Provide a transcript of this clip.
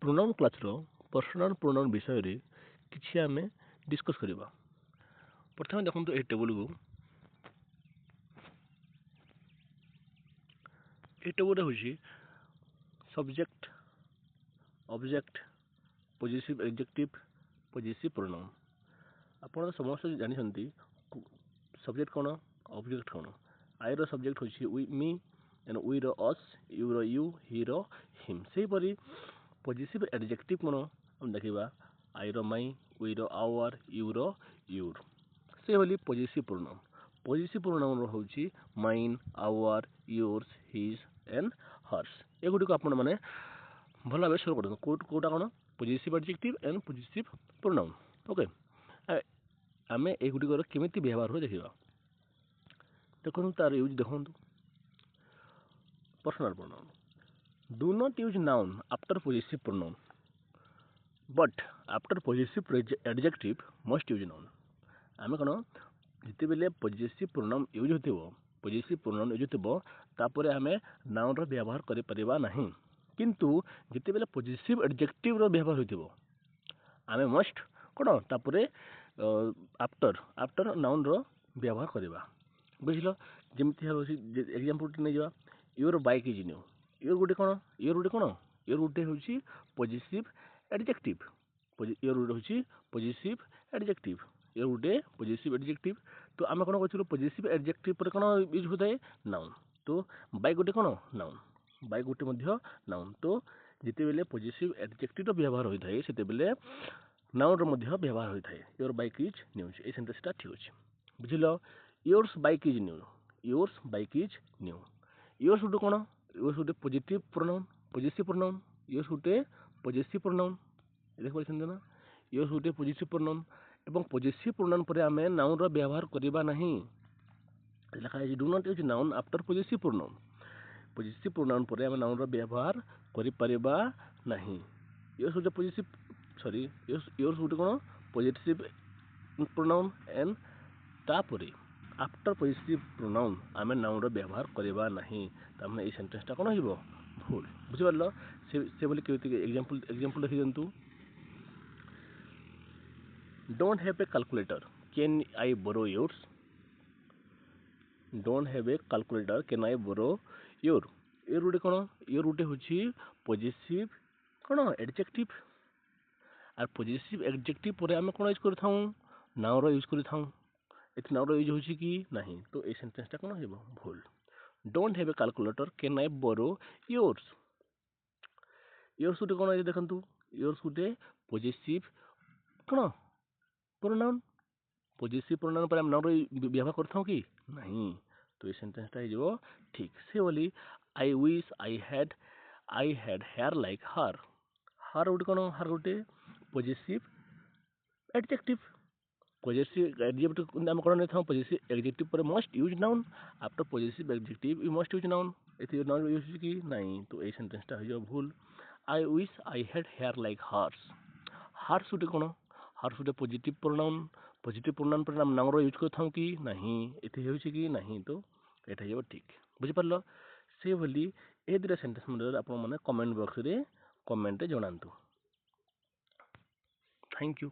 Pronoun class रो personal pronoun विषय रे किछि आमे डिस्कस करिबा। प्रथम देखंतु ए टेबल को होछि subject object positive adjective positive pronoun. आपण समस्त जानि छथि सब्जेक्ट कोन ऑब्जेक्ट कोन। आई रो सब्जेक्ट होछि वी मी एंड वी रो अस यू रो यू ही रो हिम। सेहि परि पोजिटिव एडजेक्टिव कोन हम देखिबा आई रो माई वी रो आवर यू रो यूर। से होली पोजिटिव प्रोनाउन होछि mine our yours his and hers. एगुडी को आपण माने भल भाबे शुरू करन कोटा कोन positive adjective and positive pronoun. Okay आमे एगुडी को केमिति व्यवहार हो देखिबा। देखो तार यूज देखो personal pronoun do not use noun after positive pronoun but after positive adjective must use noun. आमे कोन जिते बेले पोजिटिव प्रोनाउन यूज होतिबो तापरे आमे नाउन रो व्यवहार करि परिबा नहीं। किंतु जिते बेले पोजिटिव एडजेक्टिव रो व्यवहार होतिबो आमे मस्ट कोन तापरे आफ्टर नाउन रो व्यवहार करिबा। बुझिलो जेमति एग्जांपल नै जवा your bike is new. Your गुटे होछि पोजिटिव एडजेक्टिव। योर गुटे होछि positive adjective. Your Gute positive adjective. तो आमे कोन कहथिलो पोजिटिव एडजेक्टिव पर कोन यूज होताय नाउन। तो बाइक गुटे कोन नाउन। बाइक गुटे मध्य नाउन। तो जिते बेले पोजिटिव एडजेक्टिव रो व्यवहार होइथाय सेते बेले नाउन रो मध्य व्यवहार होइथाय। योर बाइक इज न्यू ए सेंटेंस ता ठीक अछि। बुझिलो yours bike is new. Yours bike is new. Yours गुटे कोन योर्स गुटे पॉजिटिव प्रोनाउन। योर्स गुटे पॉजिटिव प्रोनाउन देख पाइछन ना। योर्स गुटे पॉजिटिव प्रोनाउन एवं पॉजिटिव प्रोनाउन पर आमे नाउन रो व्यवहार करिबा नहीं। लिखा है do not use noun after positive pronoun. Positive pronoun पर आमे नाउन रो व्यवहार करि परिबा नहीं। योर्स गुटे पॉजिटिव योर्स गुटे कोन पॉजिटिव प्रोनाउन एंड तापरे आफ्टर पॉजिटिव प्रोनाउन आमे नाउन रो व्यवहार करिबा नहीं। तामने ए सेंटेंस ता कोन हिबो भूल। बुझि परलो से बोली केति एग्जांपल देखि जंतु don't have a calculator can I borrow yours. Don't have a calculator can I borrow your. Your गुटे कोन योर गुटे होछि पॉजिटिव कोन एडजेक्टिव आर पॉजिटिव एडजेक्टिव पर आमे कोन यूज करथाऊ नाउन रो यूज करथाऊ। एत नाउन रो यूज होछि कि नहीं। तो ए सेंटेंस ता कोन हिबो भूल। Don't have a calculator can I borrow yours. Yours गुटे कोन देखंतु योर्स गुटे पॉजिटिव कोन प्रोनाउन। पॉजिटिव प्रोनाउन पर हम नाउन रो व्यवहार करथाऊ कि नहीं। तो ए सेंटेंस ता हिबो ठीक। से बोली I wish I had hair like her. Her गुटे कोन हर गुटे पॉजिटिव एडजेक्टिव। पॉजिटिव एडजेक्टिव हम कोन नेथाऊ पॉजिटिव एडजेक्टिव पर must use noun. After positive adjective you must use noun. एथि नाउन यूज कि नहीं। तो ए सेंटेंस ता हिबो भूल। I wish I had hair like hers. Hers गुटे कोन हर्स गुटे पॉजिटिव प्रोनाउन पर हम नाउन रो यूज करथाऊ कि नहीं। एथि होछि कि नहीं। तो एटा हिबो ठीक। बुझि परलो से बोली ए दिरा सेंटेंस मध्ये आपण माने कमेंट बॉक्स रे कमेंट जणांतु। Thank you.